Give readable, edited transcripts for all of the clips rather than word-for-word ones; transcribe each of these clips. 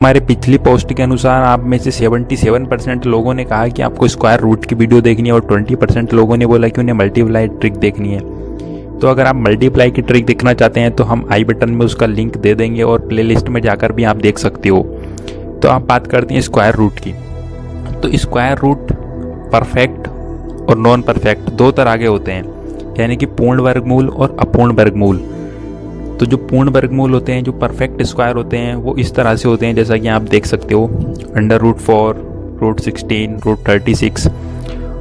हमारे पिछली पोस्ट के अनुसार आप में से 77% लोगों ने कहा कि आपको स्क्वायर रूट की वीडियो देखनी है और 20% लोगों ने बोला कि उन्हें मल्टीप्लाई ट्रिक देखनी है। तो अगर आप मल्टीप्लाई की ट्रिक देखना चाहते हैं तो हम आई बटन में उसका लिंक दे देंगे और प्लेलिस्ट में जाकर भी आप देख सकते हो। तो आप बात करते हैं स्क्वायर रूट की। तो स्क्वायर रूट परफेक्ट और नॉन परफेक्ट दो तरह के होते हैं, यानी कि पूर्ण वर्गमूल और अपूर्ण वर्गमूल। तो जो पूर्ण वर्गमूल होते हैं, जो परफेक्ट स्क्वायर होते हैं, वो इस तरह से होते हैं जैसा कि आप देख सकते हो, √4, √16, √36।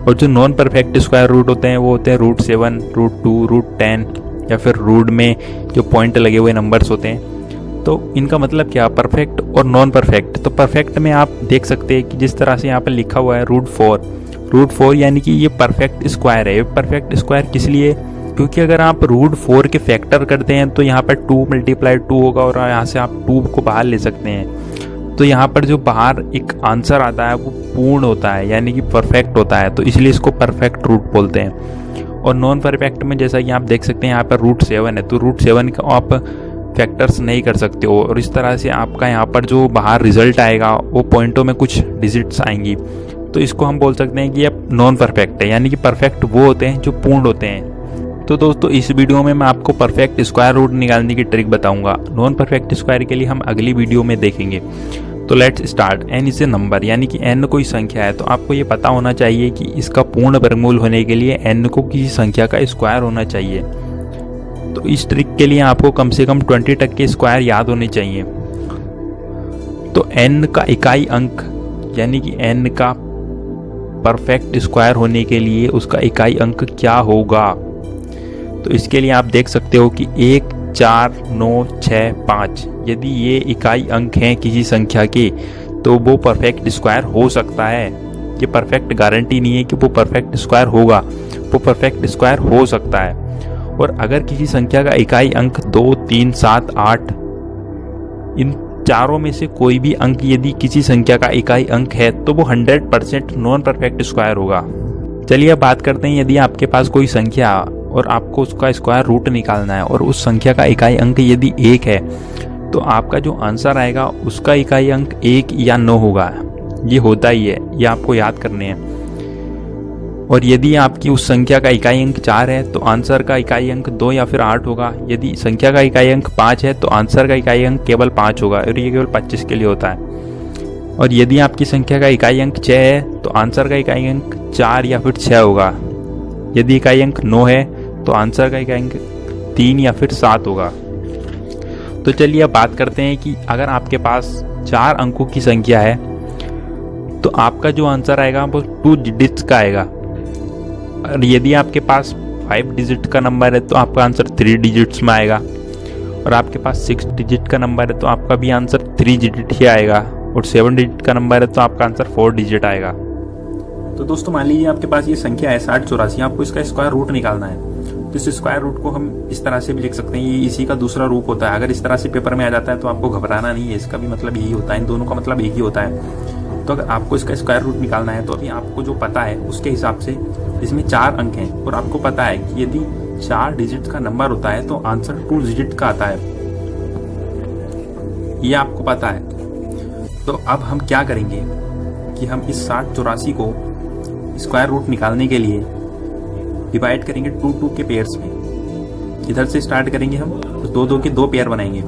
और जो नॉन परफेक्ट स्क्वायर रूट होते हैं वो होते हैं √7, √2, √10 या फिर रूट में जो पॉइंट लगे हुए नंबर्स होते हैं। तो इनका मतलब क्या, परफेक्ट और नॉन परफेक्ट। तो परफेक्ट में आप देख सकते हैं कि जिस तरह से यहाँ पर लिखा हुआ है √4 यानी कि ये परफेक्ट स्क्वायर है। परफेक्ट स्क्वायर किस लिए, क्योंकि अगर आप √4 के फैक्टर करते हैं तो यहाँ पर 2 × 2 होगा और यहाँ से आप 2 को बाहर ले सकते हैं। तो यहाँ पर जो बाहर एक आंसर आता है वो पूर्ण होता है, यानी कि परफेक्ट होता है। तो इसलिए इसको परफेक्ट रूट बोलते हैं। और नॉन परफेक्ट में जैसा कि आप देख सकते हैं यहाँ पर √7 है, तो √7 का आप फैक्टर्स नहीं कर सकते हो और इस तरह से आपका यहाँ पर जो बाहर रिजल्ट आएगा वो पॉइंटों में कुछ डिजिट्स आएंगी। तो इसको हम बोल सकते हैं कि अब नॉन परफेक्ट है, यानी कि परफेक्ट वो होते हैं जो पूर्ण होते हैं। तो दोस्तों इस वीडियो में मैं आपको परफेक्ट स्क्वायर रूट निकालने की ट्रिक बताऊंगा। नॉन परफेक्ट स्क्वायर के लिए हम अगली वीडियो में देखेंगे। तो let's start. n is a number, यानी कि n कोई संख्या है, तो आपको ये पता होना चाहिए कि इसका पूर्ण वर्गमूल होने के लिए n को किसी संख्या का स्क्वायर होना चाहिए। तो इस ट्रिक के लिए आपको कम से कम 20 तक के स्क्वायर याद होने चाहिए। तो n का इकाई अंक, यानी कि n का परफेक्ट स्क्वायर होने के लिए उसका इकाई अंक क्या होगा। तो इसके लिए आप देख सकते हो कि 1, 4, 9, 6, 5 यदि ये इकाई अंक हैं किसी संख्या के तो वो परफेक्ट स्क्वायर हो सकता है। ये परफेक्ट गारंटी नहीं है कि वो परफेक्ट स्क्वायर होगा, वो परफेक्ट स्क्वायर हो सकता है। और अगर किसी संख्या का इकाई अंक 2, 3, 7, 8, इन चारों में से कोई भी अंक यदि किसी संख्या का इकाई अंक है तो वो 100% नॉन परफेक्ट स्क्वायर होगा। चलिए अब बात करते हैं, यदि आपके पास कोई संख्या और आपको उसका स्क्वायर रूट निकालना है और उस संख्या का इकाई अंक यदि 1 है तो आपका जो आंसर आएगा उसका इकाई अंक 1 या 9 होगा। ये होता ही है, ये आपको याद करने हैं। और यदि आपकी उस संख्या का इकाई अंक 4 है तो आंसर का इकाई अंक 2 या फिर 8 होगा। यदि संख्या का इकाई अंक 5 है तो आंसर का इकाई अंक केवल 5 होगा और ये केवल 25 के लिए होता है। और यदि आपकी संख्या का इकाई अंक 6 है तो आंसर का इकाई अंक 4 या फिर 6 होगा। यदि इकाई अंक 9 है तो आंसर का इकाई अंक 3 या फिर 7 होगा। तो चलिए अब बात करते हैं कि अगर आपके पास 4 अंकों की संख्या है तो आपका जो आंसर आएगा वो 2 डिजिट्स का आएगा। और यदि आपके पास 5 डिजिट का नंबर है तो आपका आंसर 3 डिजिट्स में आएगा। और आपके पास 6 डिजिट का नंबर है तो आपका भी आंसर 3 डिजिट ही आएगा। और 7 डिजिट का नंबर है तो आपका आंसर 4 डिजिट आएगा। तो दोस्तों मान लीजिए आपके पास ये संख्या है 6084, आपको इसका स्क्वायर रूट निकालना है। तो इस स्क्वायर रूट को हम इस तरह से भी लिख सकते हैं, ये इसी का दूसरा रूप होता है। अगर इस तरह से पेपर में आ जाता है तो आपको घबराना नहीं है, इसका भी मतलब यही होता है, इन दोनों का मतलब एक ही होता है। तो अगर आपको इसका स्क्वायर रूट निकालना है तो अभी आपको जो पता है उसके हिसाब से इसमें 4 अंक हैं और आपको पता है कि यदि 4 डिजिट का नंबर होता है तो आंसर 2 डिजिट का आता है, ये आपको पता है। तो अब हम क्या करेंगे कि हम इस 6084 को स्क्वायर रूट निकालने के लिए डिवाइड करेंगे 2 के पेयर्स में। इधर से स्टार्ट करेंगे हम, 2 के 2 पेयर बनाएंगे।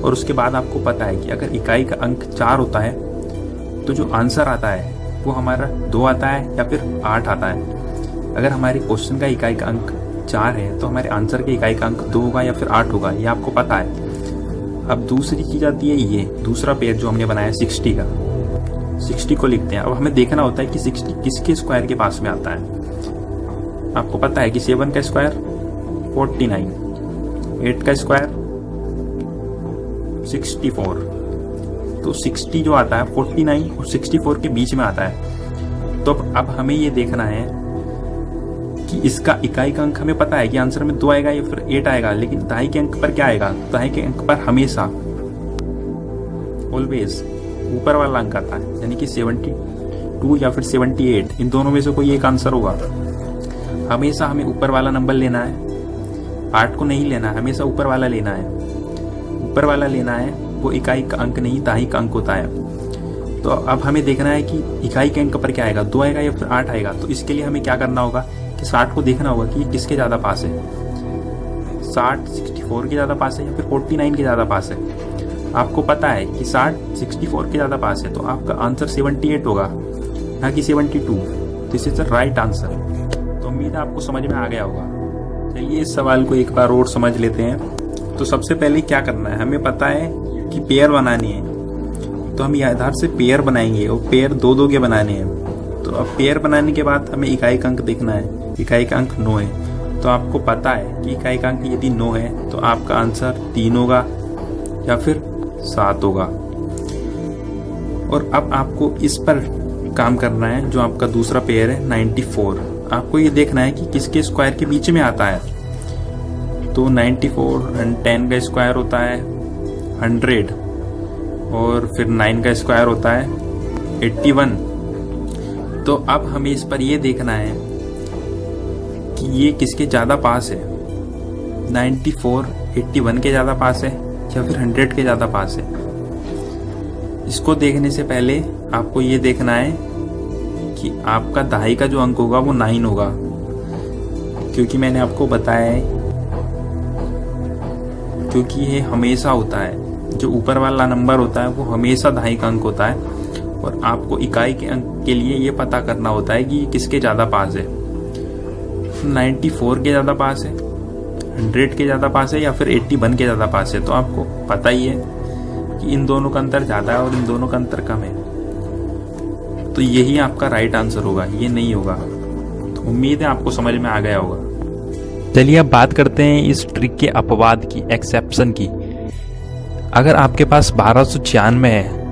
और उसके बाद आपको पता है कि अगर इकाई का अंक 4 होता है तो जो आंसर आता है वो हमारा 2 आता है या फिर 8 आता है। अगर हमारे क्वेश्चन का इकाई का अंक 4 है तो हमारे आंसर के इकाई का अंक 2 होगा या फिर 8 होगा, ये आपको पता है। अब दूसरी चीज आती है, ये दूसरा पेयर जो हमने बनाया 60 का, 60 को लिखते हैं। अब हमें देखना होता है कि 60 किसके स्क्वायर के पास में आता है। आपको पता है कि 7 का स्क्वायर 49, 8 का स्क्वायर 64। तो 60 जो आता है 49 और 64 के बीच में आता है। तो अब हमें ये देखना है कि इसका इकाई का अंक हमें पता है कि आंसर में 2 आएगा या फिर 8 आएगा, लेकिन दहाई के अंक पर क्या आएगा। दहाई के अंक पर हमेशा ऑलवेज ऊपर वाला अंक आता है, यानी कि 72 या फिर 78, इन दोनों में से कोई एक आंसर होगा। हमेशा हमें ऊपर वाला नंबर लेना है, 8 को नहीं लेना है, हमेशा ऊपर वाला लेना है। ऊपर वाला लेना है वो इकाई का अंक नहीं दहाई का अंक होता है। तो अब हमें देखना है कि इकाई के अंक पर क्या आएगा, 2 आएगा या फिर 8 आएगा। तो इसके लिए हमें क्या करना होगा कि 60 को देखना होगा कि किसके ज़्यादा पास है, 60 64 के ज़्यादा पास है या फिर 49 के ज़्यादा पास है। आपको पता है कि 60 64 के ज़्यादा पास है, तो आपका आंसर 78 होगा, ना कि 72। This is the right answer. तो उम्मीद है आपको समझ में आ गया होगा। चलिए इस सवाल को एक बार और समझ लेते हैं। तो सबसे पहले क्या करना है, हमें पता है कि पेयर बनानी है, तो हम यहाँ आधार से पेयर बनाएंगे और पेयर 2-2 के बनाने हैं। तो अब पेयर बनाने के बाद हमें इकाई का अंक देखना है। इकाई का अंक 9 है, तो आपको पता है कि इकाई का अंक यदि 9 है तो आपका आंसर 3 होगा या फिर 7 होगा। और अब आपको इस पर काम करना है, जो आपका दूसरा पेयर है 94। आपको ये देखना है कि किसके स्क्वायर के बीच में आता है। तो 94 10 का स्क्वायर होता है 100 और फिर 9 का स्क्वायर होता है 81। तो अब हमें इस पर ये देखना है कि ये किसके ज़्यादा पास है, 94 81 के ज़्यादा पास है या फिर 100 के ज़्यादा पास है। इसको देखने से पहले आपको ये देखना है कि आपका दहाई का जो अंक होगा वो 9 होगा, क्योंकि मैंने आपको बताया है, क्योंकि ये हमेशा होता है, जो ऊपर वाला नंबर होता है वो हमेशा दहाई का अंक होता है। और आपको इकाई के अंक के लिए ये पता करना होता है कि ये किसके ज़्यादा पास है, 94 के ज़्यादा पास है, 100 के ज़्यादा पास है या फिर 81 के ज़्यादा पास है। तो आपको पता ही है कि इन दोनों का अंतर ज़्यादा है और इन दोनों का अंतर कम है, तो यही आपका राइट आंसर होगा, ये नहीं होगा। तो उम्मीद है आपको समझ में आ गया होगा। चलिए अब बात करते हैं इस ट्रिक के अपवाद की, एक्सेप्शन की। अगर आपके पास 1296 है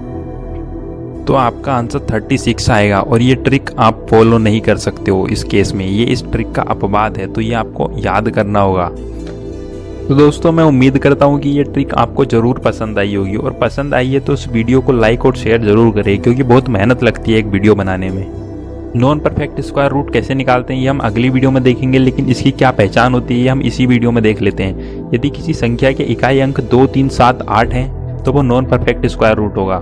तो आपका आंसर 36 आएगा, और ये ट्रिक आप फॉलो नहीं कर सकते हो इस केस में। ये इस ट्रिक का अपवाद है, तो ये आपको याद करना होगा। तो दोस्तों मैं उम्मीद करता हूँ कि ये ट्रिक आपको ज़रूर पसंद आई होगी, और पसंद आई है तो इस वीडियो को लाइक और शेयर ज़रूर करें, क्योंकि बहुत मेहनत लगती है एक वीडियो बनाने में। नॉन परफेक्ट स्क्वायर रूट कैसे निकालते हैं ये हम अगली वीडियो में देखेंगे, लेकिन इसकी क्या पहचान होती है ये हम इसी वीडियो में देख लेते हैं। यदि किसी संख्या के इकाई अंक 2 3 7 8 हैं तो वो नॉन परफेक्ट स्क्वायर रूट होगा,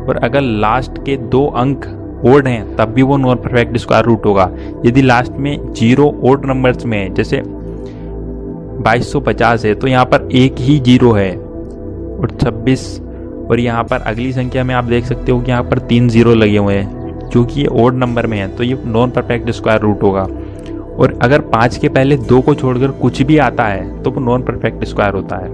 और अगर लास्ट के 2 अंक ओड हैं तब भी वो नॉन परफेक्ट स्क्वायर रूट होगा। यदि लास्ट में 0 ओड नंबर्स में है, जैसे 2250 है तो यहाँ पर एक ही 0 है और 26, और यहाँ पर अगली संख्या में आप देख सकते हो कि यहाँ पर 3 0 लगे हुए हैं, क्योंकि ये ओड नंबर में है तो ये नॉन परफेक्ट स्क्वायर रूट होगा। और अगर 5 के पहले 2 को छोड़कर कुछ भी आता है तो वो नॉन परफेक्ट स्क्वायर होता है।